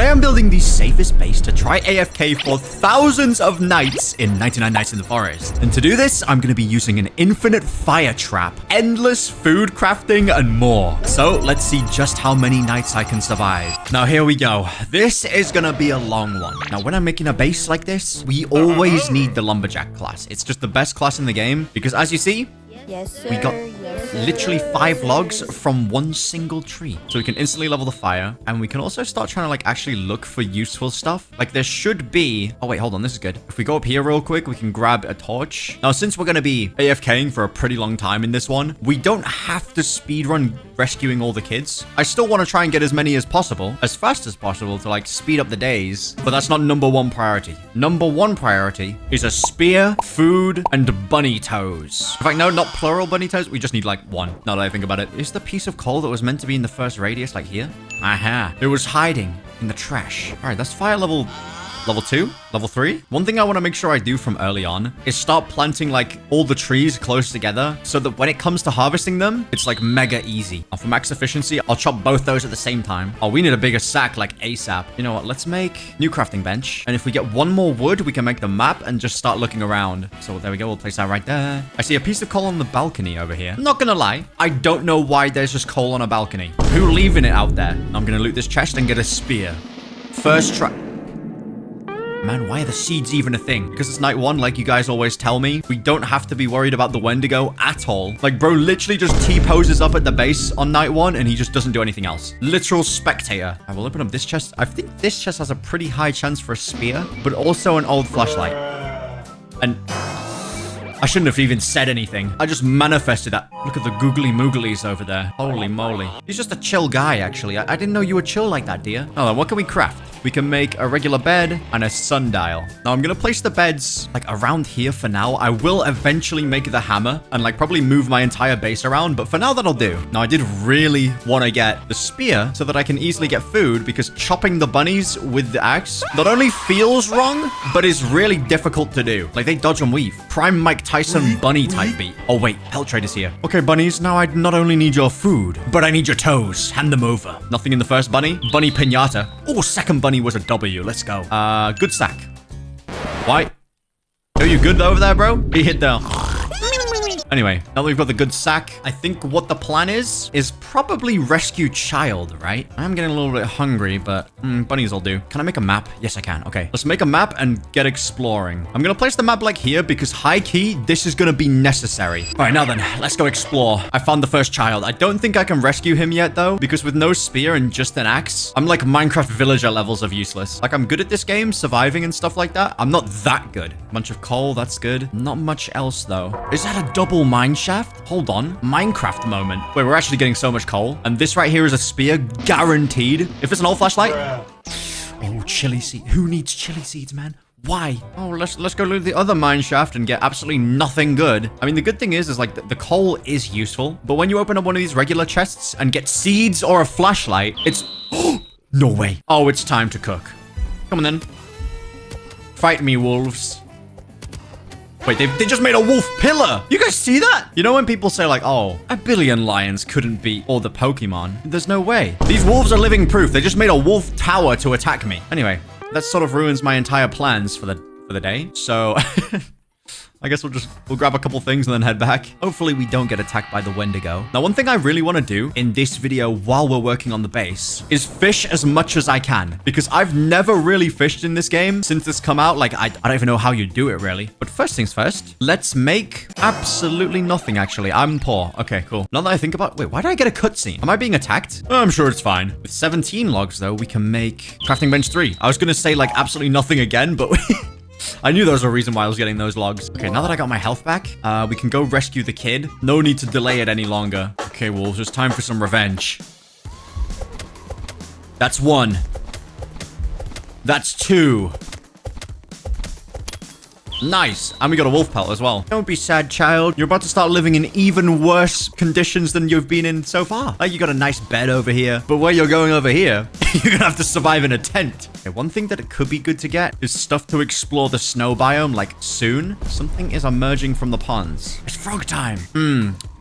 Today I'm building the safest base to try AFK for thousands of nights in 99 Nights in the Forest. And to do this, I'm going to be using an infinite fire trap, endless food crafting, and more. So let's see just how many nights I can survive. Now here we go. This is going to be a long one. Now when I'm making a base like this, we always need the lumberjack class. It's just the best class in the game because as you see, yes, sir. we got literally 5 logs from one single tree. So we can instantly level the fire. And we can also start trying to like actually look for useful stuff. Like there should be... Oh, wait, hold on. This is good. If we go up here real quick, we can grab a torch. Now, since we're going to be AFKing for a pretty long time in this one, we don't have to speedrun rescuing all the kids. I still want to try and get as many as possible, as fast as possible to like speed up the days. But that's not number 1 priority. Number 1 priority is a spear, food, and bunny toes. In fact, no, not plural bunny toes. We just need like 1. Now that I think about it. Is the piece of coal that was meant to be in the first radius like here? Aha. It was hiding in the trash. All right, that's fire level 2, level 3. One thing I want to make sure I do from early on is start planting like all the trees close together so that when it comes to harvesting them, it's like mega easy. Now, for max efficiency, I'll chop both those at the same time. Oh, we need a bigger sack like ASAP. You know what? Let's make new crafting bench. And if we get 1 more wood, we can make the map and just start looking around. So there we go. We'll place that right there. I see a piece of coal on the balcony over here. I'm not gonna lie. I don't know why there's just coal on a balcony. Who leaving it out there? I'm gonna loot this chest and get a spear. First try. Man, why are the seeds even a thing? Because it's night 1, like you guys always tell me. We don't have to be worried about the Wendigo at all. Like, bro literally just T-poses up at the base on night 1, and he just doesn't do anything else. Literal spectator. I will open up this chest. I think this chest has a pretty high chance for a spear, but also an old flashlight. And... I shouldn't have even said anything. I just manifested that. Look at the googly mooglies over there. Holy moly. He's just a chill guy, actually. I didn't know you were chill like that, dear. Oh, then what can we craft? We can make a regular bed and a sundial. Now, I'm going to place the beds, like, around here for now. I will eventually make the hammer and, like, probably move my entire base around. But for now, that'll do. Now, I did really want to get the spear so that I can easily get food because chopping the bunnies with the axe not only feels wrong, but is really difficult to do. Like, they dodge and weave. Prime Mike Tyson bunny type beat. Oh, wait. Pelt trade is here. Okay, bunnies. Now, I not only need your food, but I need your toes. Hand them over. Nothing in the first bunny. Bunny pinata. Oh, second bunny was a W. Let's go. Good sack. Why? Are you good over there, bro? He hit down. Anyway, now that we've got the good sack, I think what the plan is probably rescue child, right? I'm getting a little bit hungry, but bunnies will do. Can I make a map? Yes, I can. Okay, let's make a map and get exploring. I'm gonna place the map like here because high key, this is gonna be necessary. All right, now then, let's go explore. I found the first child. I don't think I can rescue him yet though, because with no spear and just an axe, I'm like Minecraft villager levels of useless. Like I'm good at this game, surviving and stuff like that. I'm not that good. Bunch of coal, that's good. Not much else though. Is that a double mine shaft? Hold on. Minecraft moment. Wait, we're actually getting so much coal. And this right here is a spear, guaranteed. If it's an old flashlight. Oh, chili seed. Who needs chili seeds, man? Why? Oh, let's go loot the other mine shaft and get absolutely nothing good. I mean, the good thing is like the coal is useful. But when you open up one of these regular chests and get seeds or a flashlight, it's... No way. Oh, it's time to cook. Come on then. Fight me, wolves. Wait, they just made a wolf pillar. You guys see that? You know when people say like, oh, a billion lions couldn't beat all the Pokemon? There's no way. These wolves are living proof. They just made a wolf tower to attack me. Anyway, that sort of ruins my entire plans for the day. So... I guess we'll grab a couple things and then head back. Hopefully we don't get attacked by the Wendigo. Now, one thing I really want to do in this video while we're working on the base is fish as much as I can. Because I've never really fished in this game since this come out. Like, I don't even know how you do it, really. But first things first, let's make absolutely nothing, actually. I'm poor. Okay, cool. Now that I think about... Wait, why did I get a cutscene? Am I being attacked? Oh, I'm sure it's fine. With 17 logs, though, we can make crafting bench 3. I was going to say, like, absolutely nothing again, but... I knew there was a reason why I was getting those logs. Okay, now that I got my health back, we can go rescue the kid. No need to delay it any longer. Okay, wolves, it's time for some revenge. That's 1. That's 2. Nice. And we got a wolf pelt as well. Don't be sad, child. You're about to start living in even worse conditions than you've been in so far. Like, you got a nice bed over here. But where you're going over here, you're gonna have to survive in a tent. Okay, one thing that it could be good to get is stuff to explore the snow biome, like, soon. Something is emerging from the ponds. It's frog time.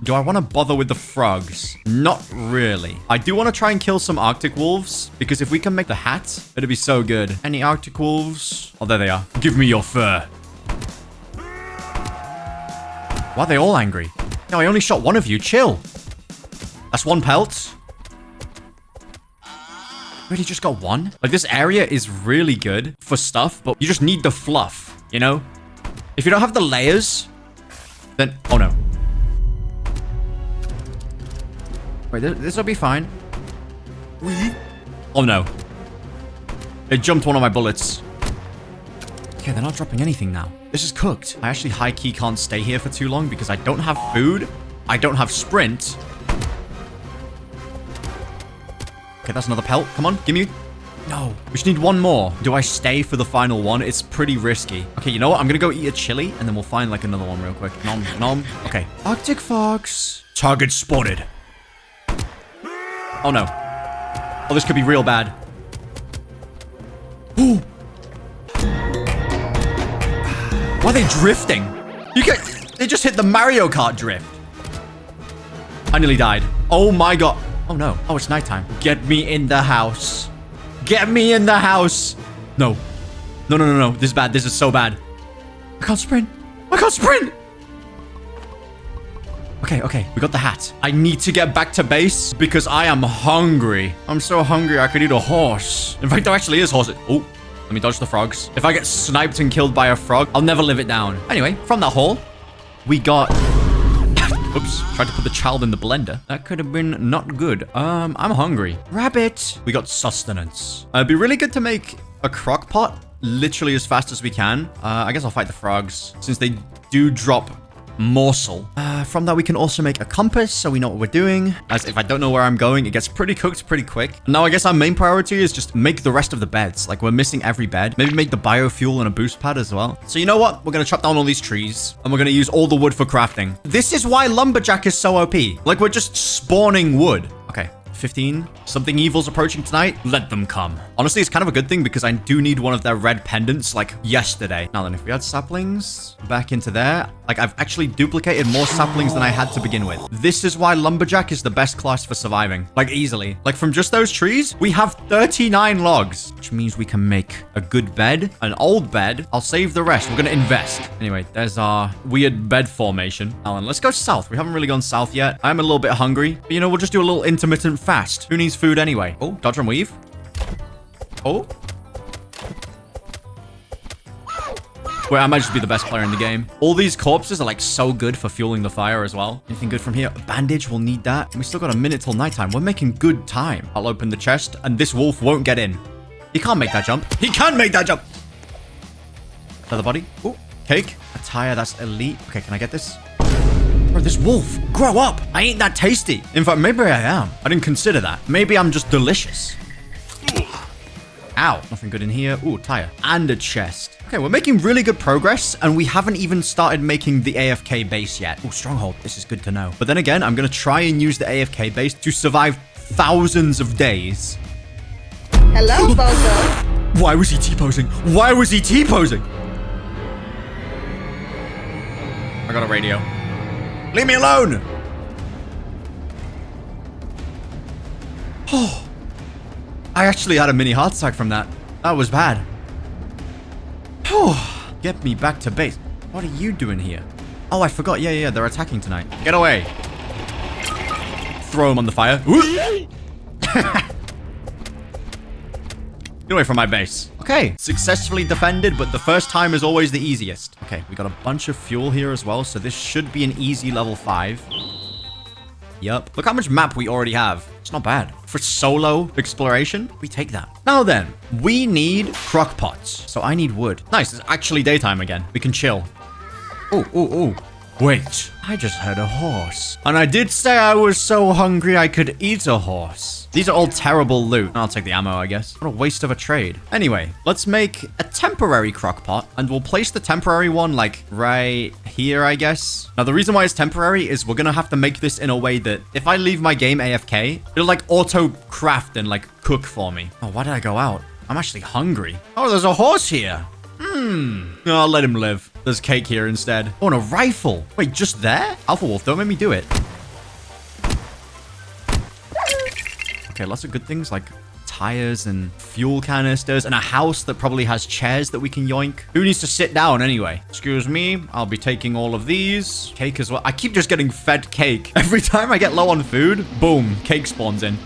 Do I want to bother with the frogs? Not really. I do want to try and kill some Arctic wolves, because if we can make the hat, it'd be so good. Any Arctic wolves? Oh, there they are. Give me your fur. Why are they all angry? No, I only shot one of you. Chill. That's one pelt. Really just got one? Like, this area is really good for stuff, but you just need the fluff, you know? If you don't have the layers, then... Oh, no. Wait, this will be fine. Oh, no. It jumped one of my bullets. Okay, they're not dropping anything now. This is cooked. I actually high-key can't stay here for too long because I don't have food. I don't have sprint. Okay, that's another pelt. Come on, give me... No. We just need one more. Do I stay for the final one? It's pretty risky. Okay, you know what? I'm gonna go eat a chili, and then we'll find, like, another one real quick. Nom, nom. Okay. Arctic fox. Target spotted. Oh, no. Oh, this could be real bad. Ooh. Why are they drifting? You can't... They just hit the Mario Kart drift. I nearly died. Oh, my God. Oh, no. Oh, it's nighttime. Get me in the house. Get me in the house. No. No, no, no, no. This is bad. This is so bad. I can't sprint. I can't sprint. Okay, okay. We got the hat. I need to get back to base because I am hungry. I'm so hungry I could eat a horse. In fact, there actually is horses. Oh, let me dodge the frogs. If I get sniped and killed by a frog, I'll never live it down. Anyway, from that hole, we got... Oops, tried to put the child in the blender. That could have been not good. I'm hungry. Rabbit. We got sustenance. It'd be really good to make a crock pot literally as fast as we can. I guess I'll fight the frogs since they do drop morsel. From that, we can also make a compass so we know what we're doing. As if I don't know where I'm going, it gets pretty cooked pretty quick. Now, I guess our main priority is just make the rest of the beds. Like, we're missing every bed. Maybe make the biofuel and a boost pad as well. So you know what? We're going to chop down all these trees and we're going to use all the wood for crafting. This is why Lumberjack is so OP. Like, we're just spawning wood. Okay. 15. Something evil's approaching tonight. Let them come. Honestly, it's kind of a good thing because I do need one of their red pendants like yesterday. Now then, if we had saplings back into there, like I've actually duplicated more saplings than I had to begin with. This is why Lumberjack is the best class for surviving. Like easily. Like from just those trees, we have 39 logs, which means we can make a good bed, an old bed. I'll save the rest. We're going to invest. Anyway, there's our weird bed formation. Now then, let's go south. We haven't really gone south yet. I'm a little bit hungry, but you know, we'll just do a little intermittent fast. Who needs food anyway? Oh, dodge and weave. Oh. Wait, I might just be the best player in the game. All these corpses are like so good for fueling the fire as well. Anything good from here? A bandage, we'll need that. We still got a minute till nighttime. We're making good time. I'll open the chest and this wolf won't get in. He can't make that jump. He can make that jump. Another body. Oh, cake. A tire, that's elite. Okay, can I get this? Bro, this wolf, grow up. I ain't that tasty. In fact, maybe I am. I didn't consider that. Maybe I'm just delicious. Ow, nothing good in here. Ooh, tire. And a chest. Okay, we're making really good progress, and we haven't even started making the AFK base yet. Ooh, stronghold. This is good to know. But then again, I'm going to try and use the AFK base to survive thousands of days. Hello, Bozo. Why was he T-posing? Why was he T-posing? I got a radio. Leave me alone! Oh. I actually had a mini heart attack from that. That was bad. Oh. Get me back to base. What are you doing here? Oh, I forgot. Yeah, they're attacking tonight. Get away. Throw him on the fire. Get away from my base. Okay, successfully defended, but the first time is always the easiest. Okay, we got a bunch of fuel here as well, so this should be an easy level 5. Yup. Look how much map we already have. It's not bad. For solo exploration, we take that. Now then, we need crock pots. So I need wood. Nice, it's actually daytime again. We can chill. Ooh. Wait, I just heard a horse. And I did say I was so hungry I could eat a horse. These are all terrible loot. I'll take the ammo, I guess. What a waste of a trade. Anyway, let's make a temporary crock pot, and we'll place the temporary one, like, right here, I guess. Now, the reason why it's temporary is we're gonna have to make this in a way that if I leave my game AFK, it'll, like, auto-craft and, like, cook for me. Oh, why did I go out? I'm actually hungry. Oh, there's a horse here. No, I'll let him live. There's cake here instead. Oh, and a rifle. Wait, just there? Alpha Wolf, don't make me do it. Okay, lots of good things like tires and fuel canisters and a house that probably has chairs that we can yoink. Who needs to sit down anyway? Excuse me, I'll be taking all of these. Cake as well. I keep just getting fed cake. Every time I get low on food, boom, cake spawns in.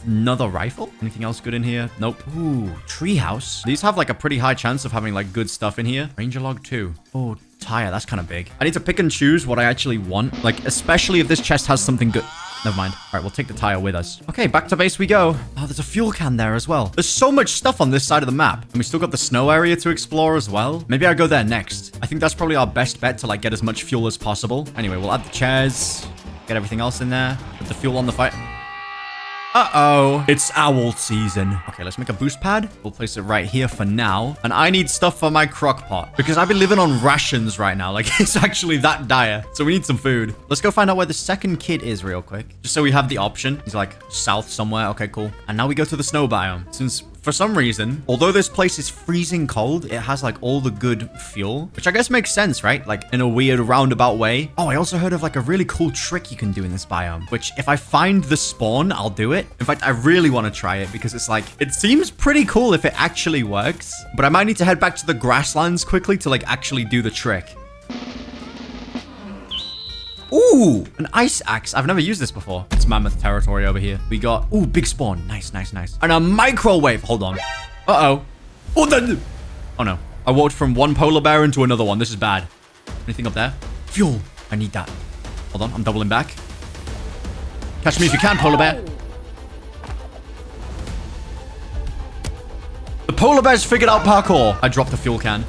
Another rifle? Anything else good in here? Nope. Ooh, treehouse. These have like a pretty high chance of having like good stuff in here. Ranger log 2. Oh, tire. That's kind of big. I need to pick and choose what I actually want. Like, especially if this chest has something good. Never mind. All right, we'll take the tire with us. Okay, back to base we go. Oh, there's a fuel can there as well. There's so much stuff on this side of the map. And we still got the snow area to explore as well. Maybe I'll go there next. I think that's probably our best bet to like get as much fuel as possible. Anyway, we'll add the chairs. Get everything else in there. Put the fuel on the fire. Uh-oh. It's owl season. Okay, let's make a boost pad. We'll place it right here for now. And I need stuff for my crock pot because I've been living on rations right now. Like, it's actually that dire. So we need some food. Let's go find out where the second kid is real quick. Just so we have the option. He's like south somewhere. Okay, cool. And now we go to the snow biome. Since for some reason, although this place is freezing cold, it has like all the good fuel, which I guess makes sense, right? Like in a weird roundabout way. Oh, I also heard of like a really cool trick you can do in this biome, which if I find the spawn, I'll do it. In fact, I really want to try it because it's like, it seems pretty cool if it actually works, but I might need to head back to the grasslands quickly to like actually do the trick. Ooh, an ice axe. I've never used this before. It's mammoth territory over here. We got, ooh, big spawn. Nice, nice, nice. And a microwave. Hold on. Uh-oh. Oh, no. I walked from one polar bear into another one. This is bad. Anything up there? Fuel. I need that. Hold on. I'm doubling back. Catch me if you can, polar bear. The polar bear's figured out parkour. I dropped the fuel can.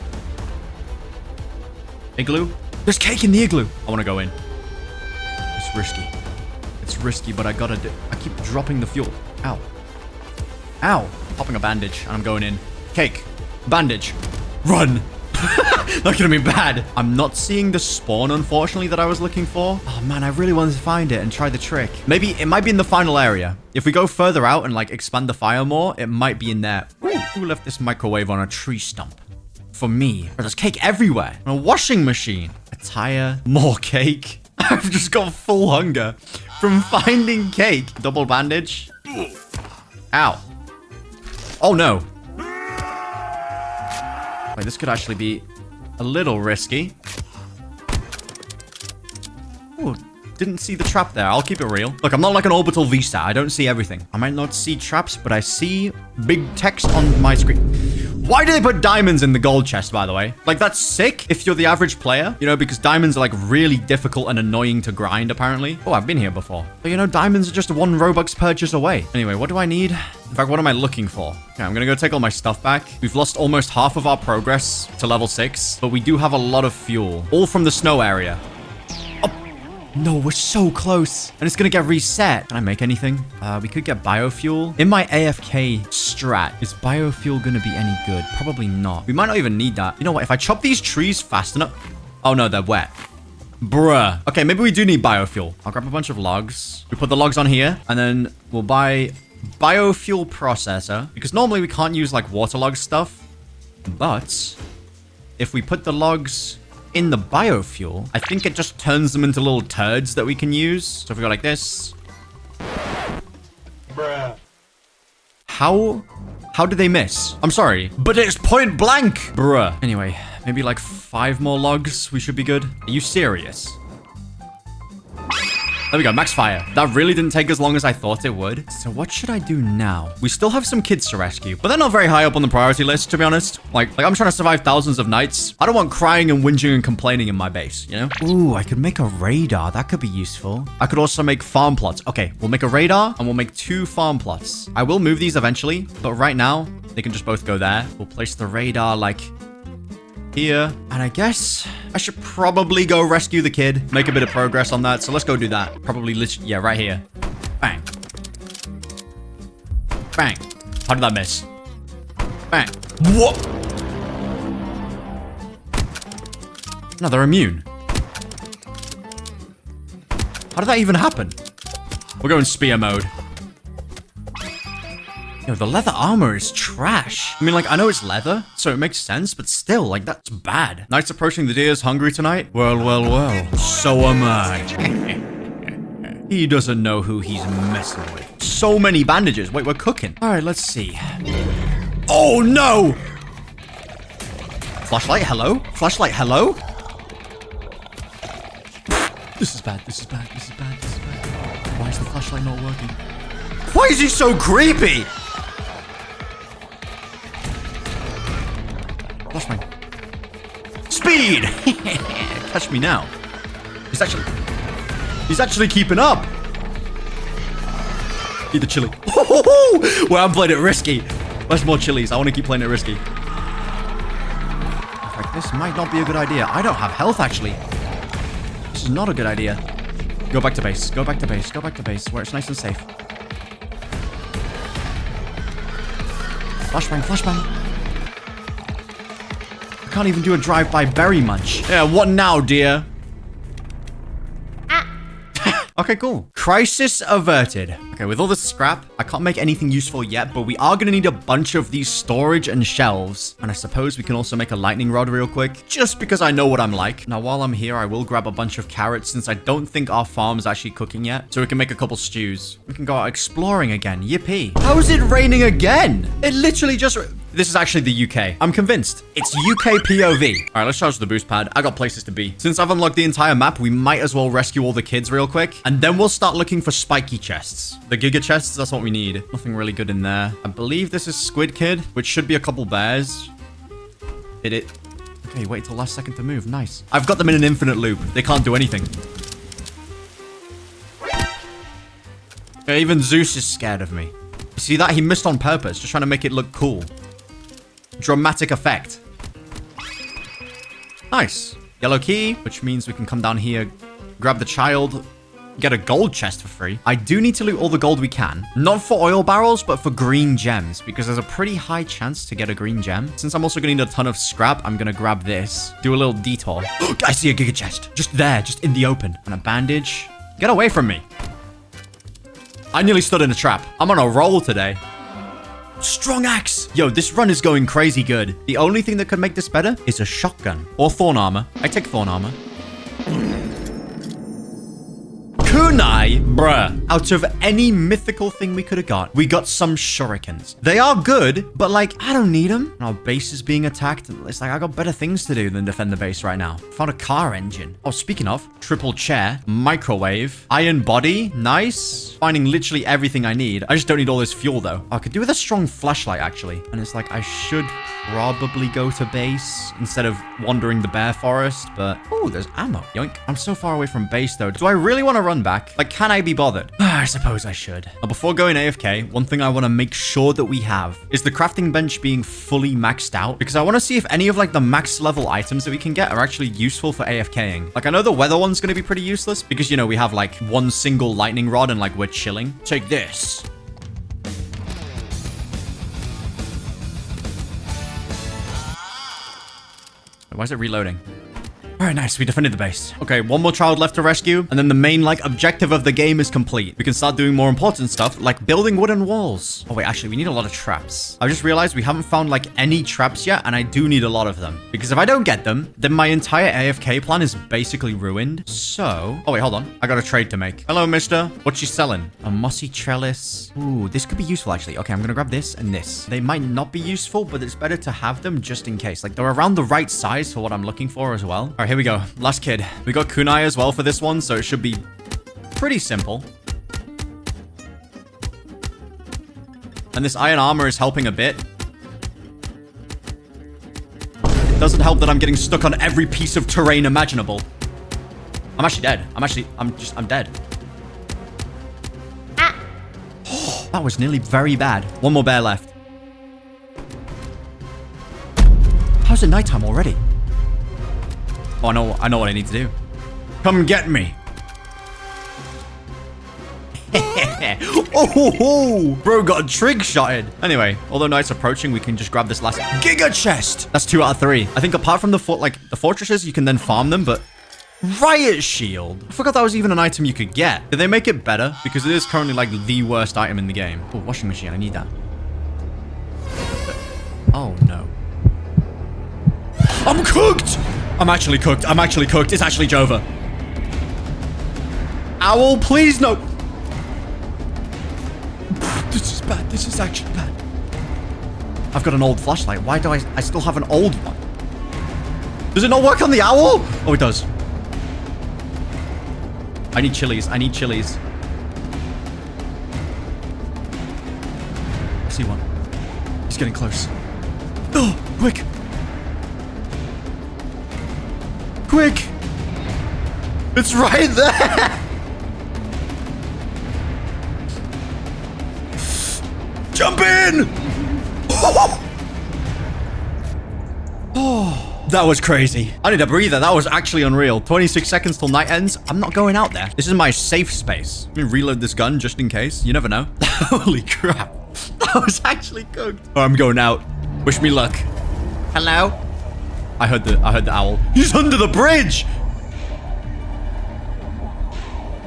Igloo? There's cake in the igloo. I want to go in. It's risky. It's risky, but I gotta do... I keep dropping the fuel. Ow. Ow. Popping a bandage, and I'm going in. Cake. Bandage. Run. That's gonna be bad. I'm not seeing the spawn, unfortunately, that I was looking for. Oh, man, I really wanted to find it and try the trick. Maybe it might be in the final area. If we go further out and, like, expand the fire more, it might be in there. Ooh, who left this microwave on a tree stump? For me. There's cake everywhere. And a washing machine. A tire. More cake. I've just got full hunger from finding cake. Double bandage. Ow. Oh, no. Wait, this could actually be a little risky. Ooh, didn't see the trap there. I'll keep it real. Look, I'm not like an orbital VSAT. I don't see everything. I might not see traps, but I see big text on my screen. Why do they put diamonds in the gold chest, by the way? Like, that's sick if you're the average player, you know, because diamonds are, like, really difficult and annoying to grind, apparently. Oh, I've been here before. But, you know, diamonds are just 1 Robux purchase away. Anyway, what do I need? In fact, what am I looking for? Okay, I'm gonna go take all my stuff back. We've lost almost half of our progress to level 6, but we do have a lot of fuel. All from the snow area. No, we're so close. And it's gonna get reset. Can I make anything? We could get biofuel. In my AFK strat, is biofuel gonna be any good? Probably not. We might not even need that. You know what? If I chop these trees fast enough... Oh, no, they're wet. Bruh. Okay, maybe we do need biofuel. I'll grab a bunch of logs. We put the logs on here, and then we'll buy biofuel processor. Because normally we can't use, like, waterlog stuff. But if we put the logs... in the biofuel, I think it just turns them into little turds that we can use. So if we go like this. Bruh. How did they miss? I'm sorry, but it's point blank. Bruh. Anyway, maybe like 5 more logs. We should be good. Are you serious? There we go, max fire. That really didn't take as long as I thought it would. So what should I do now? We still have some kids to rescue, but they're not very high up on the priority list, to be honest. Like I'm trying to survive thousands of nights. I don't want crying and whinging and complaining in my base, you know? Ooh, I could make a radar. That could be useful. I could also make farm plots. Okay, we'll make a radar and we'll make 2 farm plots. I will move these eventually, but right now they can just both go there. We'll place the radar like here. And I guess I should probably go rescue the kid. Make a bit of progress on that. So let's go do that. Probably, yeah, right here. Bang. Bang. How did that miss? Bang. What? No, they're immune. How did that even happen? We're going spear mode. Yo, the leather armor is trash. I mean, like, I know it's leather, so it makes sense, but still, like, that's bad. Night's approaching, the deer's hungry tonight? Well, well, well. So am I. He doesn't know who he's messing with. So many bandages. Wait, we're cooking. All right, let's see. Oh, no. Flashlight, hello? Flashlight, hello? This is bad. This is bad. This is bad. This is bad. Why is the flashlight not working? Why is he so creepy? Flashbang. Speed! Catch me now. He's actually keeping up. Eat the chili. Well, I'm playing it risky. Where's more chilies? I want to keep playing it risky. Like, this might not be a good idea. I don't have health, actually. This is not a good idea. Go back to base. Go back to base. Go back to base, where it's nice and safe. Flashbang, flashbang. I can't even do a drive-by berry munch. Yeah, what now, dear? Okay, cool. Crisis averted. Okay, with all this scrap, I can't make anything useful yet, but we are going to need a bunch of these storage and shelves. And I suppose we can also make a lightning rod real quick, just because I know what I'm like. Now, while I'm here, I will grab a bunch of carrots since I don't think our farm's actually cooking yet. So we can make a couple stews. We can go out exploring again. Yippee. How is it raining again? It literally just... This is actually the UK. I'm convinced. It's UK POV. All right, let's charge the boost pad. I got places to be. Since I've unlocked the entire map, we might as well rescue all the kids real quick. And then we'll start looking for spiky chests. The Giga chests, that's what we need. Nothing really good in there. I believe this is Squid Kid, which should be a couple bears. Did it? Okay, wait till last second to move. Nice. I've got them in an infinite loop. They can't do anything. Yeah, even Zeus is scared of me. You see that? He missed on purpose, just trying to make it look cool. Dramatic effect. Nice. Yellow key, which means we can come down here, grab the child, get a gold chest for free. I do need to loot all the gold we can. Not for oil barrels, but for green gems, because there's a pretty high chance to get a green gem. Since I'm also going to need a ton of scrap, I'm going to grab this, do a little detour. I see a Giga chest. Just there, just in the open. And a bandage. Get away from me. I nearly stood in a trap. I'm on a roll today. Strong axe. Yo, this run is going crazy good. The only thing that could make this better is a shotgun or thorn armor. I take thorn armor. Kunai, bruh. Out of any mythical thing we could have got, we got some shurikens. They are good, but like, I don't need them. Our base is being attacked. It's like, I got better things to do than defend the base right now. Found a car engine. Oh, speaking of, triple chair, microwave, iron body, nice. Finding literally everything I need. I just don't need all this fuel though. Oh, I could do with a strong flashlight actually. And it's like, I should probably go to base instead of wandering the bear forest, but oh, there's ammo. Yoink. I'm so far away from base though. Do I really want to run back? Like, can I be bothered? I suppose I should. Now, before going AFK, one thing I want to make sure that we have is the crafting bench being fully maxed out, because I want to see if any of like the max level items that we can get are actually useful for AFKing. Like, I know the weather one's going to be pretty useless because, you know, we have like one single lightning rod and like we're chilling. Take this. Why is it reloading? All right, nice. We defended the base. Okay, one more child left to rescue, and then the main, like, objective of the game is complete. We can start doing more important stuff, like building wooden walls. Oh, wait, actually, we need a lot of traps. I just realized we haven't found, like, any traps yet, and I do need a lot of them. Because if I don't get them, then my entire AFK plan is basically ruined. So... Oh, wait, hold on. I got a trade to make. Hello, mister. What's she selling? A mossy trellis. Ooh, this could be useful, actually. Okay, I'm gonna grab this and this. They might not be useful, but it's better to have them just in case. Like, they're around the right size for what I'm looking for as well. All right, here we go. Last kid. We got kunai as well for this one, so it should be pretty simple. And this iron armor is helping a bit. It doesn't help that I'm getting stuck on every piece of terrain imaginable. I'm actually dead. I'm dead. Oh, that was nearly very bad. One more bear left. How's it nighttime already? Oh, I know what I need to do. Come get me. Oh, bro got trig shotted. Anyway, although night's approaching, we can just grab this last Giga chest. That's 2 out of 3. I think apart from the fortresses, you can then farm them, but riot shield. I forgot that was even an item you could get. Did they make it better? Because it is currently like the worst item in the game. Oh, washing machine. I need that. Oh, no. I'm cooked. I'm actually cooked. It's actually Jova. owl, please, no. This is bad. This is actually bad. I've got an old flashlight. Why do I still have an old one? Does it not work on the owl? Oh, it does. I need chilies. I need chilies. I see one. He's getting close. Oh, quick. Quick. It's right there. Jump in. Oh, that was crazy. I need a breather. That was actually unreal. 26 seconds till night ends. I'm not going out there. This is my safe space. Let me reload this gun just in case. You never know. Holy crap. That was actually cooked. Oh, I'm going out. Wish me luck. Hello? I heard the owl. He's under the bridge.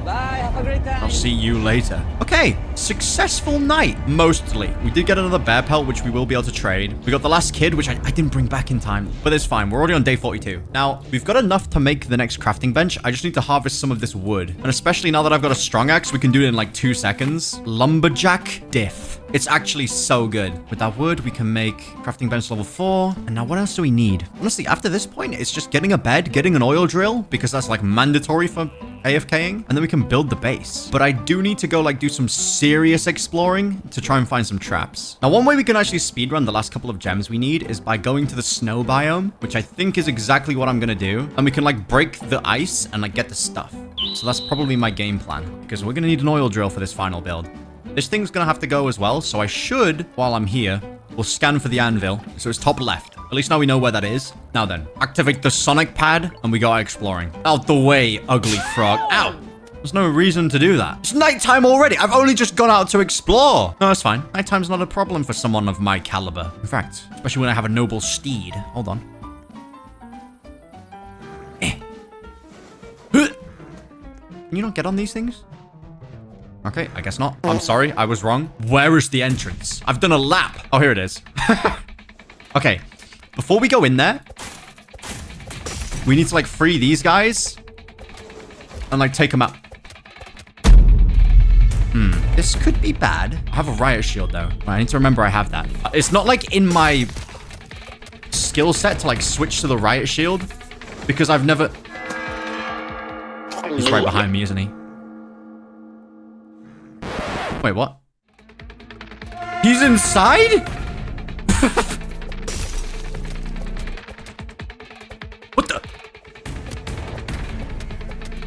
Bye, have a great time. I'll see you later. Okay, successful night, mostly. We did get another bear pelt, which we will be able to trade. We got the last kid, which I didn't bring back in time, but it's fine. We're already on day 42. Now, we've got enough to make the next crafting bench. I just need to harvest some of this wood. And especially now that I've got a strong axe, we can do it in like 2 seconds. Lumberjack diff. It's actually so good. With that wood, we can make crafting bench level 4. And now what else do we need? Honestly, after this point, it's just getting a bed, getting an oil drill, because that's like mandatory for AFKing, and then we can build the base. But I do need to go like do some serious exploring to try and find some traps. Now, one way we can actually speedrun the last couple of gems we need is by going to the snow biome, which I think is exactly what I'm gonna do. And we can like break the ice and like get the stuff. So that's probably my game plan, because we're gonna need an oil drill for this final build. This thing's gonna have to go as well, so I should, while I'm here, we'll scan for the anvil. So it's top left. At least now we know where that is. Now then, activate the sonic pad, and we go exploring. Out the way, ugly frog. Ow! There's no reason to do that. It's nighttime already. I've only just gone out to explore. No, that's fine. Nighttime's not a problem for someone of my caliber. In fact, especially when I have a noble steed. Hold on. Can you not get on these things? Okay, I guess not. I'm sorry, I was wrong. Where is the entrance? I've done a lap. Oh, here it is. Okay, before we go in there, we need to like free these guys and like take them out. This could be bad. I have a riot shield though. I need to remember I have that. It's not like in my skill set to like switch to the riot shield because I've never... He's right behind me, isn't he? Wait, what? He's inside? What the?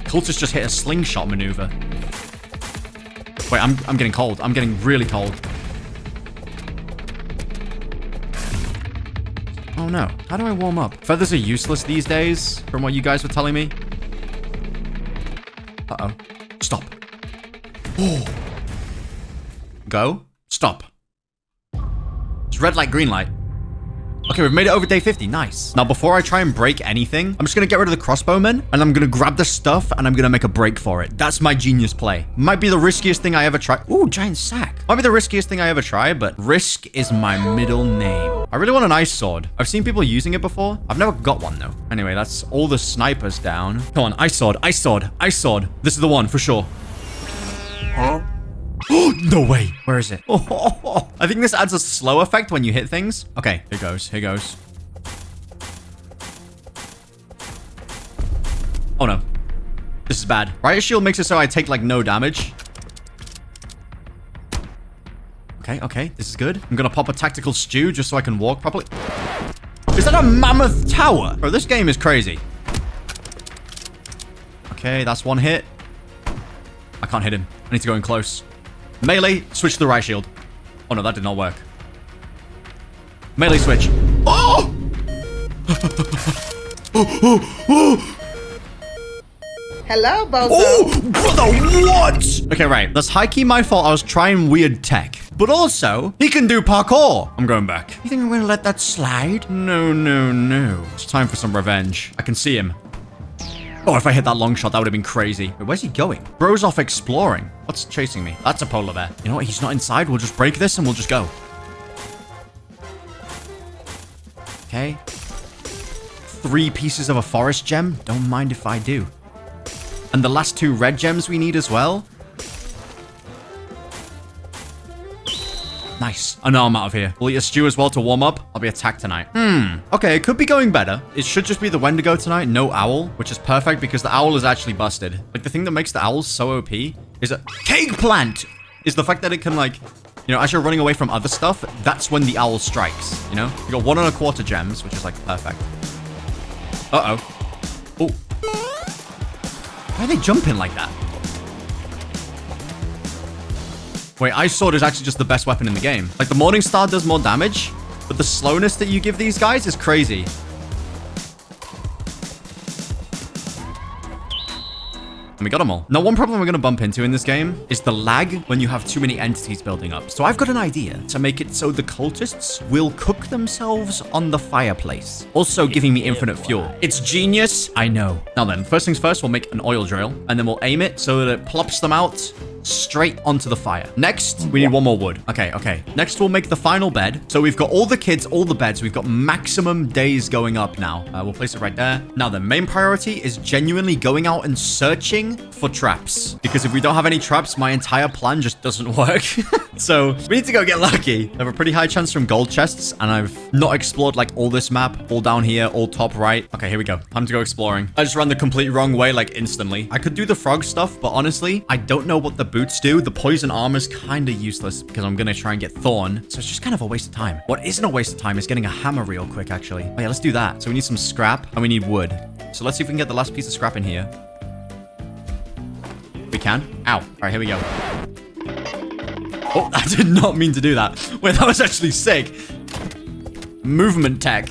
Cultist just hit a slingshot maneuver. Wait, I'm getting cold. I'm getting really cold. Oh no. How do I warm up? Feathers are useless these days, from what you guys were telling me. Uh-oh. Stop. Oh. Go. Stop. It's red light, green light. Okay, we've made it over day 50. Nice. Now, before I try and break anything, I'm just going to get rid of the crossbowmen, and I'm going to grab the stuff, and I'm going to make a break for it. That's my genius play. Might be the riskiest thing I ever try. Ooh, giant sack. Might be the riskiest thing I ever try, but risk is my middle name. I really want an ice sword. I've seen people using it before. I've never got one, though. Anyway, that's all the snipers down. Come on, ice sword, ice sword, ice sword. This is the one, for sure. Huh? Oh, no way. Where is it? Oh, I think this adds a slow effect when you hit things. Okay, here goes. Here goes. Oh, no. This is bad. Riot shield makes it so I take, like, no damage. Okay, okay. This is good. I'm gonna pop a tactical stew just so I can walk properly. Is that a mammoth tower? Bro, this game is crazy. Okay, that's one hit. I can't hit him. I need to go in close. Melee, switch to the right shield. Oh no, that did not work. Melee switch. Oh! Hello, Bozo. Oh, brother, what? Okay, right. That's high-key my fault. I was trying weird tech. But also, he can do parkour. I'm going back. You think I'm going to let that slide? No, no, no. It's time for some revenge. I can see him. Oh, if I hit that long shot, that would have been crazy. Wait, where's he going? Bro's off exploring. What's chasing me? That's a polar bear. You know what? He's not inside. We'll just break this and we'll just go. Okay. 3 pieces of a forest gem. Don't mind if I do. And the last 2 red gems we need as well. Nice. I know I'm out of here. We'll eat a stew as well to warm up. I'll be attacked tonight. Okay, it could be going better. It should just be the Wendigo tonight, no owl, which is perfect because the owl is actually busted. Like, the thing that makes the owl so OP is that cake plant is the fact that it can, like, you know, as you're running away from other stuff, that's when the owl strikes, you know? You got 1 1/4 gems, which is, like, perfect. Uh-oh. Oh. Why are they jumping like that? Wait, Ice Sword is actually just the best weapon in the game. Like, the Morning Star does more damage, but the slowness that you give these guys is crazy. And we got them all. Now, one problem we're going to bump into in this game is the lag when you have too many entities building up. So I've got an idea to make it so the cultists will cook themselves on the fireplace, also giving me infinite fuel. It's genius, I know. Now then, first things first, we'll make an oil drill, and then we'll aim it so that it plops them out straight onto the fire. Next, we need 1 more wood. Okay. Next, we'll make the final bed. So we've got all the kids, all the beds. We've got maximum days going up now. We'll place it right there. Now, the main priority is genuinely going out and searching for traps. Because if we don't have any traps, my entire plan just doesn't work. So we need to go get lucky. I have a pretty high chance from gold chests, and I've not explored like all this map, all down here, all top right. Okay, here we go. Time to go exploring. I just ran the complete wrong way, like instantly. I could do the frog stuff, but honestly, I don't know what the boots do. The poison armor's kind of useless because I'm going to try and get thorn. So it's just kind of a waste of time. What isn't a waste of time is getting a hammer real quick, actually. Oh yeah, let's do that. So we need some scrap and we need wood. So let's see if we can get the last piece of scrap in here. We can. Ow. All right, here we go. Oh, I did not mean to do that. Wait, that was actually sick. Movement tech.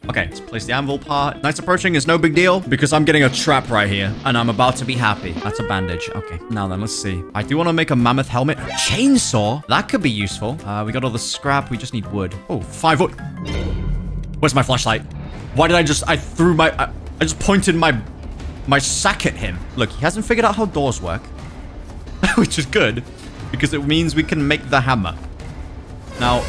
Okay, let's place the anvil part. Nice approaching is no big deal because I'm getting a trap right here and I'm about to be happy. That's a bandage. Okay, now then, let's see. I do want to make a mammoth helmet. Chainsaw? That could be useful. We got all the scrap. We just need wood. Oh, 5 wood. Where's my flashlight? Why did I just pointed my sack at him. Look, he hasn't figured out how doors work, which is good because it means we can make the hammer. Now,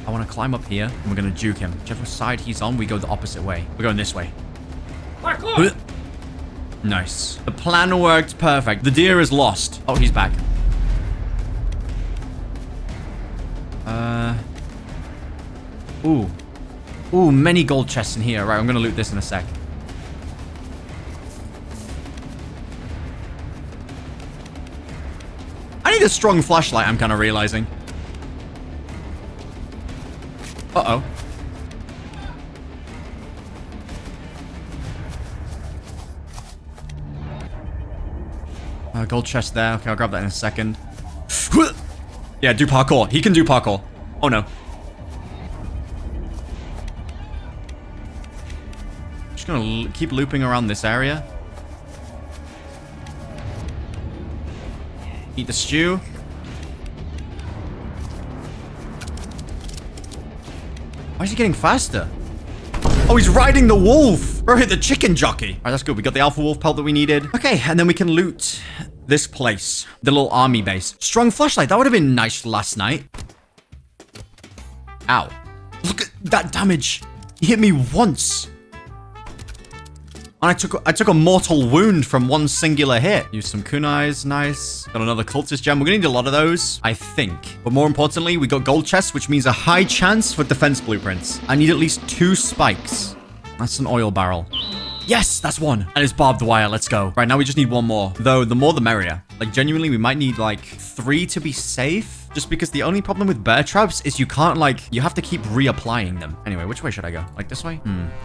I want to climb up here, and we're going to juke him. Whichever side he's on, we go the opposite way. We're going this way. Nice. The plan worked perfect. The deer is lost. Oh, he's back. Ooh, many gold chests in here. Right, I'm going to loot this in a sec. I need a strong flashlight, I'm kind of realizing. Uh-oh. Gold chest there. Okay, I'll grab that in a second. Yeah, do parkour. He can do parkour. Oh, no. Just gonna keep looping around this area. Eat the stew. Why is he getting faster? Oh, he's riding the wolf. Bro, hit the chicken jockey. All right, that's good. We got the alpha wolf pelt that we needed. Okay, and then we can loot this place. The little army base. Strong flashlight. That would have been nice last night. Ow. Look at that damage. He hit me once. And I took a mortal wound from one singular hit. Use some kunais, nice. Got another cultist gem. We're gonna need a lot of those, I think. But more importantly, we got gold chests, which means a high chance for defense blueprints. I need at least 2 spikes. That's an oil barrel. Yes, that's 1. And it's barbed wire. Let's go. Right, now we just need 1 more. Though, the more the merrier. Like, genuinely, we might need, like, 3 to be safe. Just because the only problem with bear traps is you can't, like, you have to keep reapplying them. Anyway, which way should I go? Like, this way?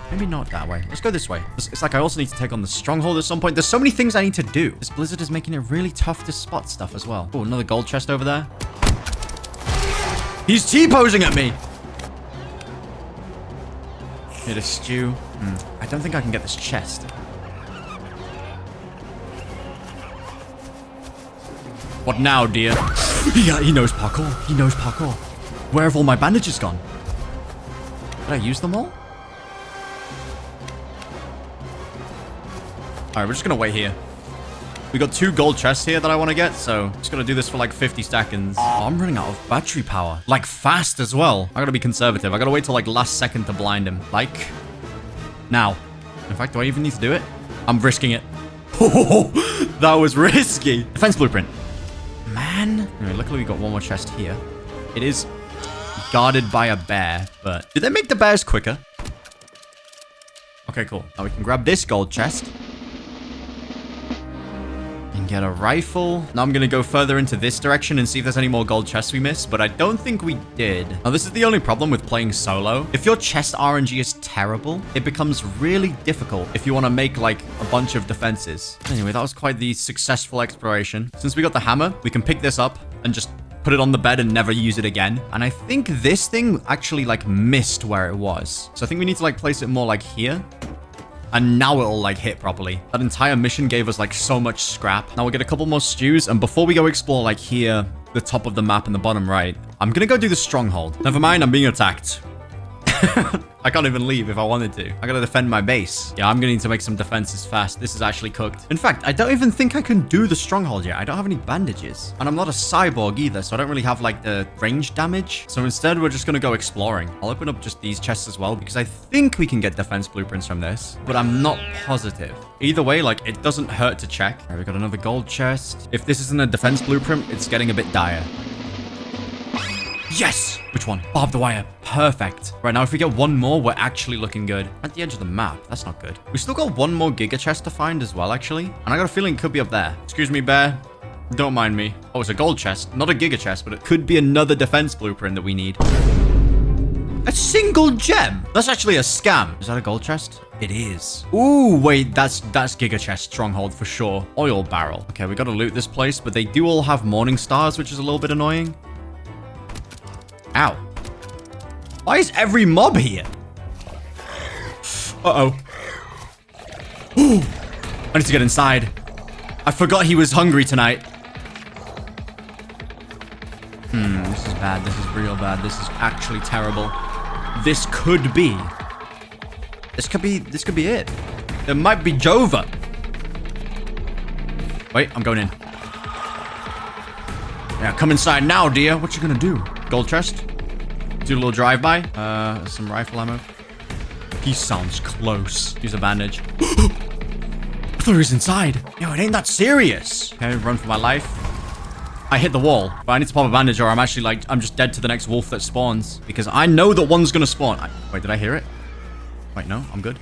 Maybe not that way. Let's go this way. It's like I also need to take on the stronghold at some point. There's so many things I need to do. This blizzard is making it really tough to spot stuff as well. Oh, another gold chest over there. He's T-posing at me. Hit a stew. I don't think I can get this chest. What now, dear? Yeah, he knows parkour. He knows parkour. Where have all my bandages gone? Did I use them all? Alright, we're just gonna wait here. We got 2 gold chests here that I want to get, so I'm just gonna do this for like 50 seconds. Oh, I'm running out of battery power. Like, fast as well. I gotta be conservative. I gotta wait till like last second to blind him. Like, Now. In fact, do I even need to do it? I'm risking it. Oh, that was risky. Defense blueprint. Man. Anyway, luckily we got one more chest here. It is guarded by a bear, but did they make the bears quicker? Okay, cool. Now we can grab this gold chest. And get a rifle. Now I'm going to go further into this direction and see if there's any more gold chests we missed, but I don't think we did. Now, this is the only problem with playing solo. If your chest RNG is terrible, it becomes really difficult if you want to make, like, a bunch of defenses. Anyway, that was quite the successful exploration. Since we got the hammer, we can pick this up and just put it on the bed and never use it again. And I think this thing actually, like, missed where it was. So I think we need to, like, place it more, like, here. And now it'll, like, hit properly. That entire mission gave us, like, so much scrap. Now we'll get a couple more stews. And before we go explore, like, here, the top of the map in the bottom right, I'm gonna go do the stronghold. Never mind, I'm being attacked. I can't even leave if I wanted to. I gotta defend my base. Yeah, I'm gonna need to make some defenses fast. This is actually cooked. In fact, I don't even think I can do the stronghold yet. I don't have any bandages. And I'm not a cyborg either, so I don't really have, like, the range damage. So instead, we're just gonna go exploring. I'll open up just these chests as well, because I think we can get defense blueprints from this, but I'm not positive. Either way, like, it doesn't hurt to check. All right, we got another gold chest. If this isn't a defense blueprint, it's getting a bit dire. Yes! Which one? Barbed wire. Perfect. Right, now if we get one more, we're actually looking good. At the edge of the map. That's not good. We still got one more Giga chest to find as well, actually. And I got a feeling it could be up there. Excuse me, bear. Don't mind me. Oh, it's a gold chest. Not a Giga chest, but it could be another defense blueprint that we need. A single gem? That's actually a scam. Is that a gold chest? It is. Ooh, wait, that's Giga chest stronghold for sure. Oil barrel. Okay, we got to loot this place, but they do all have morning stars, which is a little bit annoying. Ow. Why is every mob here? Uh-oh. Ooh. I need to get inside. I forgot he was hungry tonight. This is bad. This is real bad. This is actually terrible. This could be it. It might be Jova. Wait, I'm going in. Yeah, come inside now, dear. What you gonna do? Gold chest. Do a little drive-by. Some rifle ammo. He sounds close. Use a bandage. I thought he was inside. Yo, it ain't that serious. Okay, run for my life. I hit the wall. But I need to pop a bandage or I'm actually like, I'm just dead to the next wolf that spawns. Because I know that one's gonna spawn. Wait, did I hear it? Wait, no, I'm good.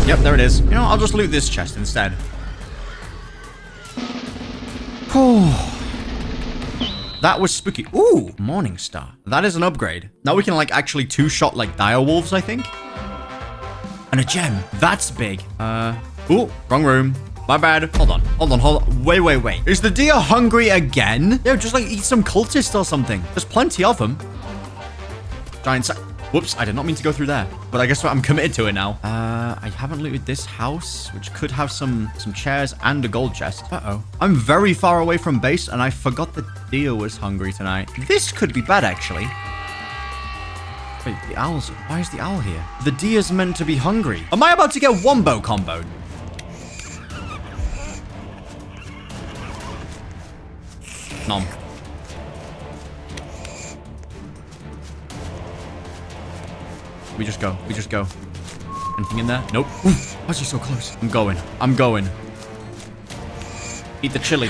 Yep, there it is. You know, I'll just loot this chest instead. Oh. That was spooky. Ooh, morning star. That is an upgrade. Now we can like actually two-shot like dire wolves, I think. And a gem. That's big. Ooh, wrong room. My bad. Hold on. Wait. Is the deer hungry again? Yeah, just like eat some cultist or something. There's plenty of them. Giant whoops, I did not mean to go through there. But I guess I'm committed to it now. I haven't looted this house, which could have some chairs and a gold chest. Uh-oh. I'm very far away from base, and I forgot the deer was hungry tonight. This could be bad, actually. Wait, the owls. Why is the owl here? The deer's meant to be hungry. Am I about to get wombo comboed? Nom. We just go. Anything in there? Nope. Oof, why is he so close? I'm going. Eat the chili.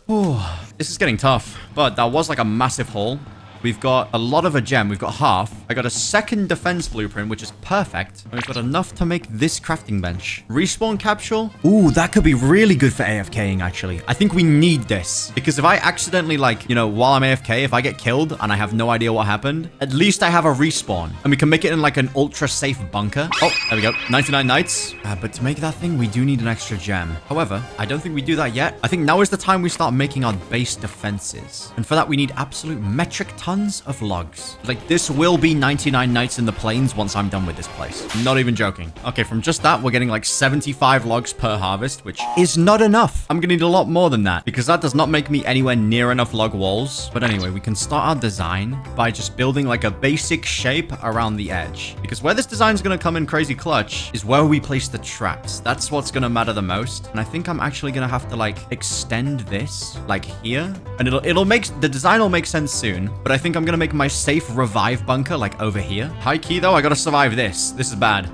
Oh, this is getting tough. But that was like a massive haul. We've got a lot of a gem. We've got half. I got a second defense blueprint, which is perfect. And we've got enough to make this crafting bench. Respawn capsule. Ooh, that could be really good for AFKing, actually. I think we need this. Because if I accidentally, like, you know, while I'm AFK, if I get killed and I have no idea what happened, at least I have a respawn. And we can make it in, like, an ultra-safe bunker. Oh, there we go. 99 nights. But to make that thing, we do need an extra gem. However, I don't think we do that yet. I think now is the time we start making our base defenses. And for that, we need absolute metric tons of logs. Like, this will be be 99 nights in the plains once I'm done with this place. Not even joking. Okay, from just that, we're getting like 75 logs per harvest, which is not enough. I'm gonna need a lot more than that because that does not make me anywhere near enough log walls. But anyway, we can start our design by just building like a basic shape around the edge. Because where this design is gonna come in crazy clutch is where we place the traps. That's what's gonna matter the most. And I think I'm actually gonna have to like extend this like here. And it'll make, the design will make sense soon. But I think I'm gonna make my safe revive bunker like over here. High key though, I gotta survive this. This is bad.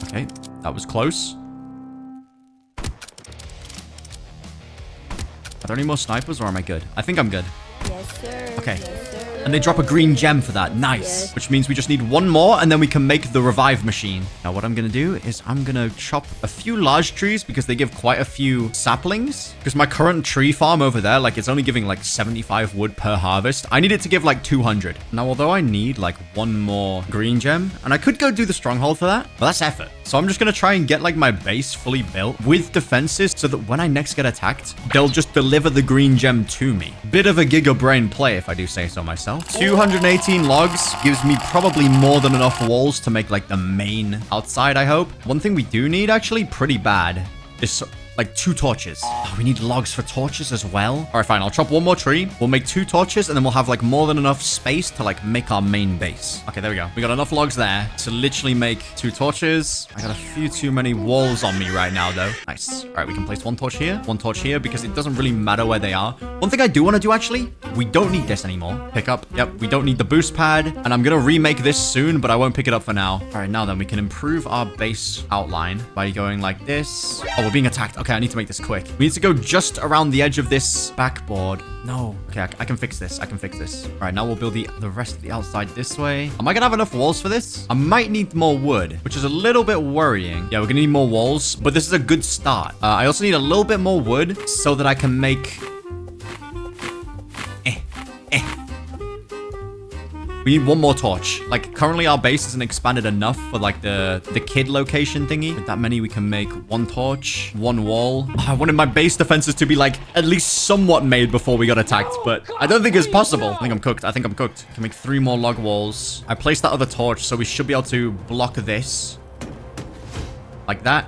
Okay, that was close. Are there any more snipers or am I good? I think I'm good. Yes, sir. Okay. Yes, sir. And they drop a green gem for that. Nice. Yes. Which means we just need one more and then we can make the revive machine. Now what I'm going to do is I'm going to chop a few large trees because they give quite a few saplings. Because my current tree farm over there, like it's only giving like 75 wood per harvest. I need it to give like 200. Now, although I need like one more green gem and I could go do the stronghold for that, but that's effort. So I'm just going to try and get like my base fully built with defenses so that when I next get attacked, they'll just deliver the green gem to me. Bit of a Giga brain play if I do say so myself. 218 logs gives me probably more than enough walls to make like the main outside, I hope. One thing we do need actually pretty bad is like 2 torches. Oh, we need logs for torches as well. All right, fine. I'll chop one more tree. We'll make 2 torches and then we'll have like more than enough space to like make our main base. Okay, there we go. We got enough logs there to literally make 2 torches. I got a few too many walls on me right now though. Nice. All right, we can place 1 torch here, 1 torch here because it doesn't really matter where they are. One thing I do want to do actually, we don't need this anymore. Pick up. Yep, we don't need the boost pad and I'm going to remake this soon, but I won't pick it up for now. All right, now then we can improve our base outline by going like this. Oh, we're being attacked. Okay, I need to make this quick. We need to go just around the edge of this backboard. No. Okay, I can fix this. I can fix this. All right, now we'll build the rest of the outside this way. Am I going to have enough walls for this? I might need more wood, which is a little bit worrying. Yeah, we're going to need more walls, but this is a good start. I also need a little bit more wood so that I can make... We need 1 more torch. Like, currently our base isn't expanded enough for, like, the kid location thingy. With that many, we can make 1 torch, 1 wall. Oh, I wanted my base defenses to be, like, at least somewhat made before we got attacked, but I don't think it's possible. I think I'm cooked. I think I'm cooked. Can make 3 more log walls. I placed that other torch, so we should be able to block this. Like that.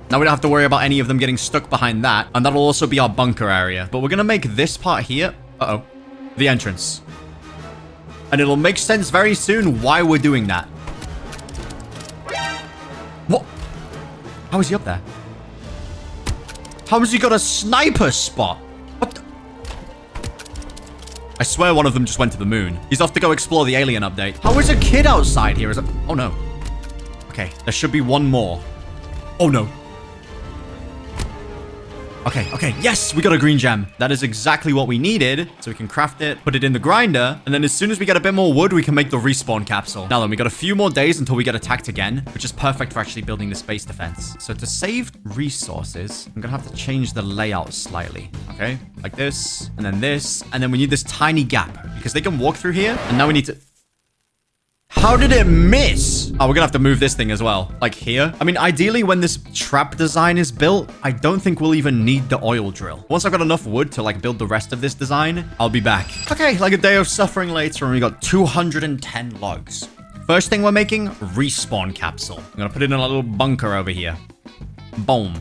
Now we don't have to worry about any of them getting stuck behind that. And that'll also be our bunker area. But we're going to make this part here. Uh-oh. The entrance. And it'll make sense very soon why we're doing that. What? How is he up there? How has he got a sniper spot? What the? I swear one of them just went to the moon. He's off to go explore the alien update. How is a kid outside here? Oh, no. Okay, there should be 1 more. Oh, no. Okay, okay. Yes, we got a green gem. That is exactly what we needed. So we can craft it, put it in the grinder, and then as soon as we get a bit more wood, we can make the respawn capsule. Now then, we got a few more days until we get attacked again, which is perfect for actually building the space defense. So to save resources, I'm gonna have to change the layout slightly. Okay, like this, and then we need this tiny gap because they can walk through here, and now we need to... How did it miss? Oh, we're gonna have to move this thing as well. Like here. I mean, ideally, when this trap design is built, I don't think we'll even need the oil drill. Once I've got enough wood to like build the rest of this design, I'll be back. Okay, like a day of suffering later, and we got 210 logs. First thing we're making, respawn capsule. I'm gonna put it in a little bunker over here. Boom.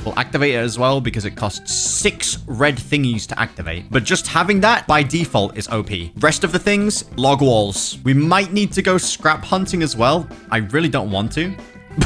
We'll activate it as well because it costs 6 red thingies to activate. But just having that by default is OP. Rest of the things, log walls. We might need to go scrap hunting as well. I really don't want to.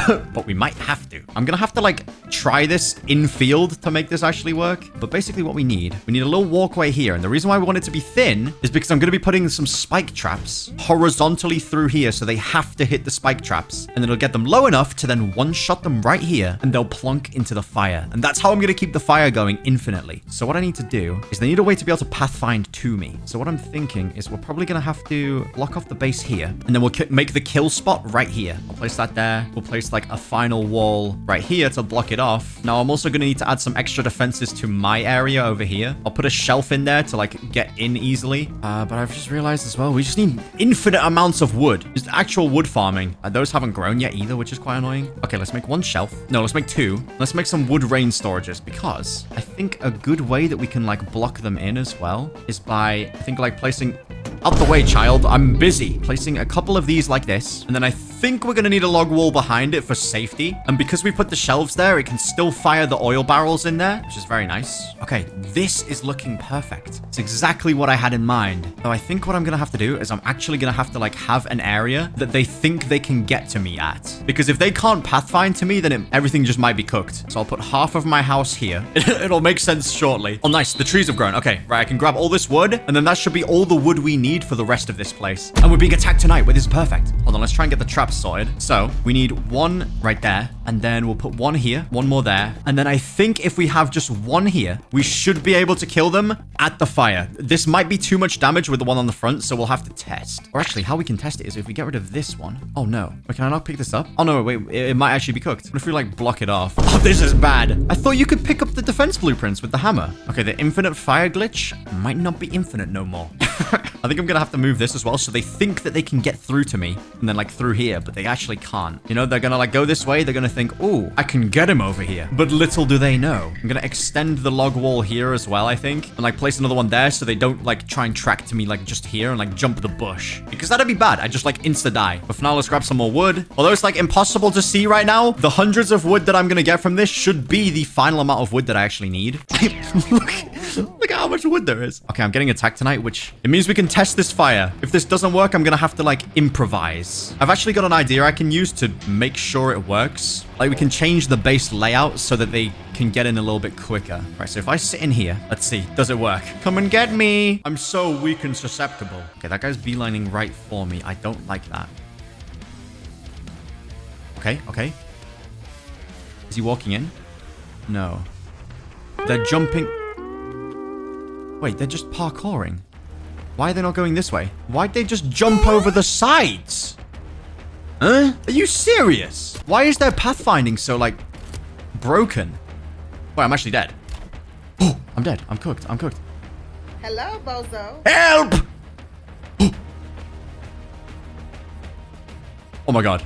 But we might have to. I'm gonna have to like try this in field to make this actually work. But basically what we need a little walkway here. And the reason why we want it to be thin is because I'm gonna be putting some spike traps horizontally through here. So they have to hit the spike traps. And then it'll get them low enough to then one-shot them right here. And they'll plunk into the fire. And that's how I'm gonna keep the fire going infinitely. So what I need to do is they need a way to be able to pathfind to me. So what I'm thinking is we're probably gonna have to block off the base here. And then we'll make the kill spot right here. I'll place that there. We'll place like a final wall right here to block it off. Now I'm also going to need to add some extra defenses to my area over here. I'll put a shelf in there to like get in easily. But I've just realized as well, we just need infinite amounts of wood. Just actual wood farming. Those haven't grown yet either, which is quite annoying. Okay, let's make 1 shelf. No, let's make 2. Let's make some wood rain storages because I think a good way that we can like block them in as well is by, I think like placing... Out the way, child. I'm busy. Placing a couple of these like this. And then I think we're going to need a log wall behind it for safety. And because we put the shelves there, it can still fire the oil barrels in there, which is very nice. Okay, this is looking perfect. It's exactly what I had in mind. So I think what I'm going to have to do is I'm actually going to have to like have an area that they think they can get to me at. Because if they can't pathfind to me, then everything just might be cooked. So I'll put half of my house here. It'll make sense shortly. Oh, nice. The trees have grown. Okay, right. I can grab all this wood, and then that should be all the wood we need for the rest of this place. And we're being attacked tonight, which is perfect. Hold on, let's try and get the traps sorted. So we need one right there, and then we'll put one here, one more there. And then I think if we have just one here, we should be able to kill them at the fire. This might be too much damage with the one on the front, so we'll have to test. Or actually, how we can test it is if we get rid of this one. Oh, no. Wait, can I not pick this up? Oh, no, wait. It might actually be cooked. What if we, like, block it off? Oh, this is bad. I thought you could pick up the defense blueprints with the hammer. Okay, the infinite fire glitch might not be infinite no more. I think I'm gonna have to move this as well, so they think that they can get through to me, and then like through here, but they actually can't. You know, they're gonna like go this way, they're gonna think, oh, I can get him over here. But little do they know. I'm gonna extend the log wall here as well, I think, and like place another one there so they don't like try and track to me like just here and like jump the bush. Because that'd be bad. I just like insta-die. But for now, let's grab some more wood. Although it's like impossible to see right now, the hundreds of wood that I'm gonna get from this should be the final amount of wood that I actually need. Look at how much wood there is. Okay, I'm getting attacked tonight, which it means we can test this fire. If this doesn't work, I'm gonna have to like improvise. I've actually got an idea I can use to make sure it works. Like we can change the base layout so that they can get in a little bit quicker. Right, so if I sit in here, let's see, does it work? Come and get me. I'm so weak and susceptible. Okay, that guy's beelining right for me. I don't like that. Okay, okay. Is he walking in? No. They're jumping. Wait, they're just parkouring. Why are they not going this way? Why'd they just jump over the sides? Huh? Are you serious? Why is their pathfinding so, like, broken? Wait, I'm actually dead. Oh, I'm dead. I'm cooked. I'm cooked. Hello, Bozo. Help! Oh my god.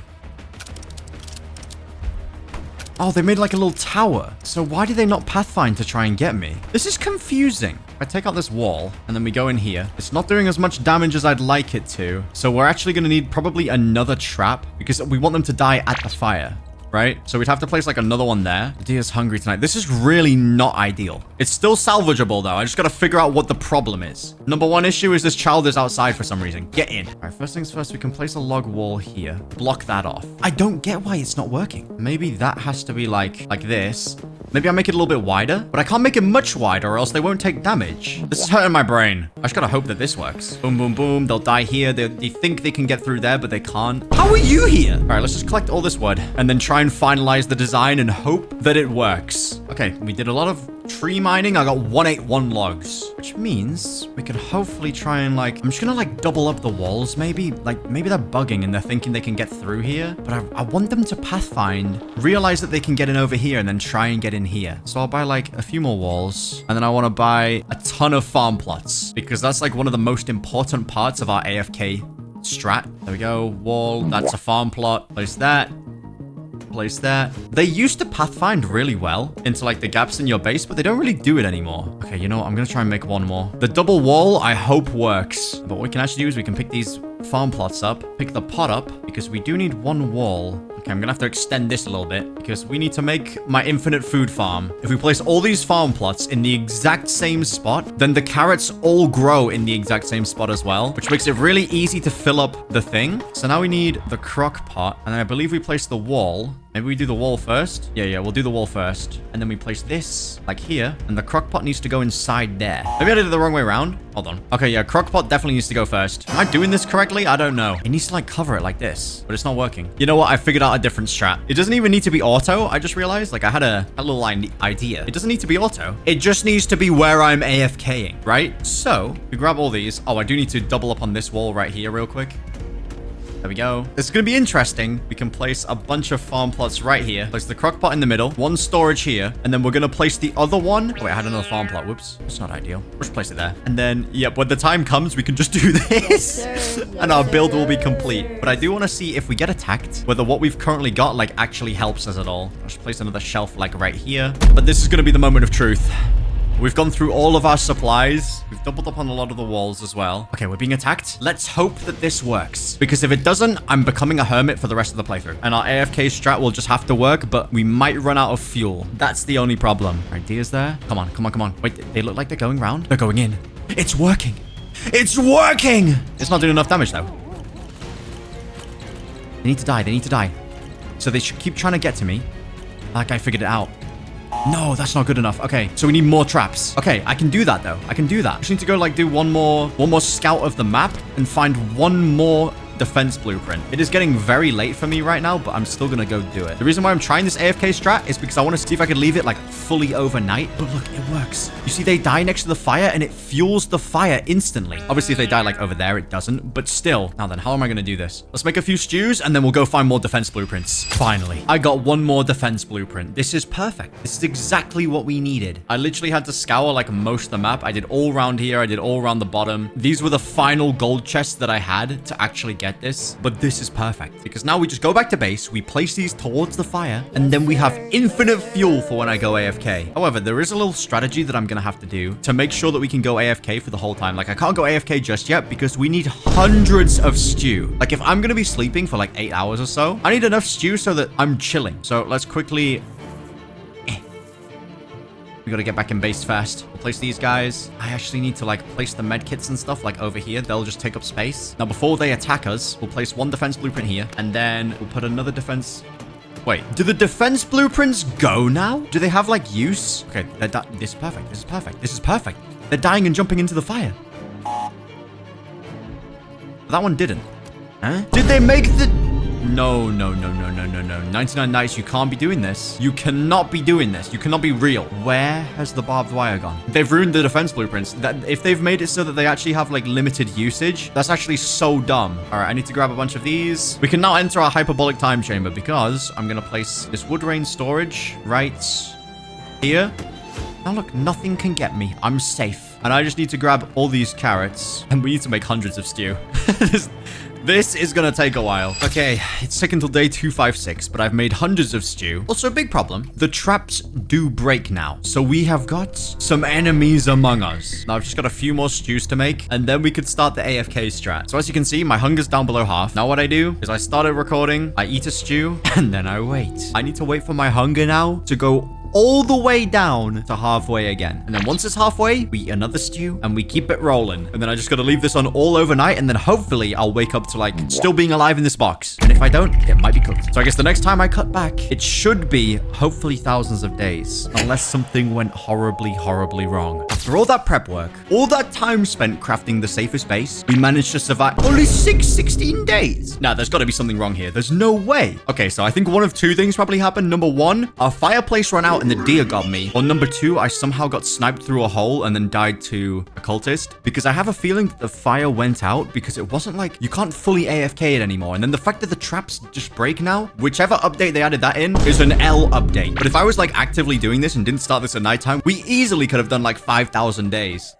Oh, they made like a little tower. So why did they not pathfind to try and get me? This is confusing. I take out this wall and then we go in here. It's not doing as much damage as I'd like it to. So we're actually going to need probably another trap because we want them to die at the fire. Right? So we'd have to place like another one there. The deer's hungry tonight. This is really not ideal. It's still salvageable though. I just got to figure out what the problem is. Number one issue is this child is outside for some reason. Get in. All right, first things first, we can place a log wall here. Block that off. I don't get why it's not working. Maybe that has to be like this. Maybe I'll make it a little bit wider, but I can't make it much wider or else they won't take damage. This is hurting my brain. I just gotta hope that this works. Boom, boom, boom. They'll die here. They think they can get through there, but they can't. How are you here? All right, let's just collect all this wood and then try and finalize the design and hope that it works. Okay, we did a lot of tree mining. I got 181 logs, which means we could hopefully try and like, I'm just gonna like double up the walls maybe. Like maybe they're bugging and they're thinking they can get through here, but I want them to pathfind, realize that they can get in over here and then try and get in here. So I'll buy like a few more walls and then I want to buy a ton of farm plots because that's like one of the most important parts of our AFK strat. There we go. Wall. That's a farm plot. Place that. Place that. They used to pathfind really well into like the gaps in your base, but they don't really do it anymore. Okay, you know what? I'm gonna try and make one more. The double wall, I hope works. But what we can actually do is we can pick these farm plots up, pick the pot up, because we do need one wall. Okay, I'm gonna have to extend this a little bit because we need to make my infinite food farm. If we place all these farm plots in the exact same spot, then the carrots all grow in the exact same spot as well, which makes it really easy to fill up the thing. So now we need the crock pot, and then I believe we place the wall. Maybe we do the wall first. Yeah, we'll do the wall first. And then we place this like here, and the crock pot needs to go inside there. Maybe I did it the wrong way around. Hold on. Okay, yeah, crock pot definitely needs to go first. Am I doing this correctly? I don't know. It needs to like cover it like this, but it's not working. You know what? I figured out a different strat. It doesn't even need to be auto. I just realized like I had a little idea. It doesn't need to be auto. It just needs to be where I'm AFKing, right? So we grab all these. Oh, I do need to double up on this wall right here real quick. There we go. This is going to be interesting. We can place a bunch of farm plots right here. Place the crock pot in the middle. One storage here. And then we're going to place the other one. Oh, wait, I had another farm plot. Whoops. That's not ideal. We'll just place it there. And then, yep, when the time comes, we can just do this. And our build will be complete. But I do want to see if we get attacked, whether what we've currently got, like, actually helps us at all. I'll just place another shelf, like, right here. But this is going to be the moment of truth. We've gone through all of our supplies. We've doubled up on a lot of the walls as well. Okay, we're being attacked. Let's hope that this works. Because if it doesn't, I'm becoming a hermit for the rest of the playthrough. And our AFK strat will just have to work, but we might run out of fuel. That's the only problem. All right, Dia's there. Come on, come on, come on. Wait, they look like they're going round. They're going in. It's working. It's working. It's not doing enough damage, though. They need to die. They need to die. So they should keep trying to get to me. That guy figured it out. No, that's not good enough. Okay, so we need more traps. Okay, I can do that, though. I can do that. I just need to go, like, do one more scout of the map and find one more defense blueprint. It is getting very late for me right now, but I'm still gonna go do it. The reason why I'm trying this AFK strat is because I want to see if I could leave it like fully overnight. But look, it works. You see, they die next to the fire and it fuels the fire instantly. Obviously, if they die like over there, it doesn't, but still. Now then, how am I gonna do this? Let's make a few stews and then we'll go find more defense blueprints. Finally, I got one more defense blueprint. This is perfect. This is exactly what we needed. I literally had to scour like most of the map. I did all around here. I did all around the bottom. These were the final gold chests that I had to actually get this, but this is perfect because now we just go back to base, we place these towards the fire, and then we have infinite fuel for when I go AFK. However, there is a little strategy that I'm gonna have to do to make sure that we can go AFK for the whole time. Like, I can't go AFK just yet because we need hundreds of stew. Like, if I'm gonna be sleeping for like 8 hours or so, I need enough stew so that I'm chilling. So let's quickly... We gotta get back in base fast. We'll place these guys. I actually need to like place the med kits and stuff like over here. They'll just take up space. Now, before they attack us, we'll place one defense blueprint here, and then we'll put another defense... Wait, do the defense blueprints go now? Do they have like use? Okay, this is perfect. This is perfect. This is perfect. They're dying and jumping into the fire. That one didn't. Huh? Did they make the... No, no, no, no, no, no, no. 99 Nights, you can't be doing this. You cannot be doing this. You cannot be real. Where has the barbed wire gone? They've ruined the defense blueprints. If they've made it so that they actually have like limited usage, that's actually so dumb. All right, I need to grab a bunch of these. We can now enter our hyperbolic time chamber because I'm going to place this wood rain storage right here. Now look, nothing can get me. I'm safe. And I just need to grab all these carrots and we need to make hundreds of stew. This is gonna take a while. Okay, it's taken till day 256, but I've made hundreds of stew. Also, big problem. The traps do break now. So we have got some enemies among us. Now, I've just got a few more stews to make, and then we could start the AFK strat. So as you can see, my hunger's down below half. Now what I do is I started recording, I eat a stew, and then I wait. I need to wait for my hunger now to go all the way down to halfway again. And then once it's halfway, we eat another stew and we keep it rolling. And then I just got to leave this on all overnight. And then hopefully I'll wake up to like still being alive in this box. And if I don't, it might be cooked. So I guess the next time I cut back, it should be hopefully thousands of days. Unless something went horribly, horribly wrong. After all that prep work, all that time spent crafting the safest base, we managed to survive only 16 days. Now, there's got to be something wrong here. There's no way. Okay, so I think one of two things probably happened. Number one, our fireplace ran out and the deer got me. Or number two, I somehow got sniped through a hole and then died to a cultist. Because I have a feeling that the fire went out because it wasn't like you can't fully AFK it anymore. And then the fact that the traps just break now, whichever update they added that in is an L update. But if I was like actively doing this and didn't start this at nighttime, we easily could have done like 5,000 days.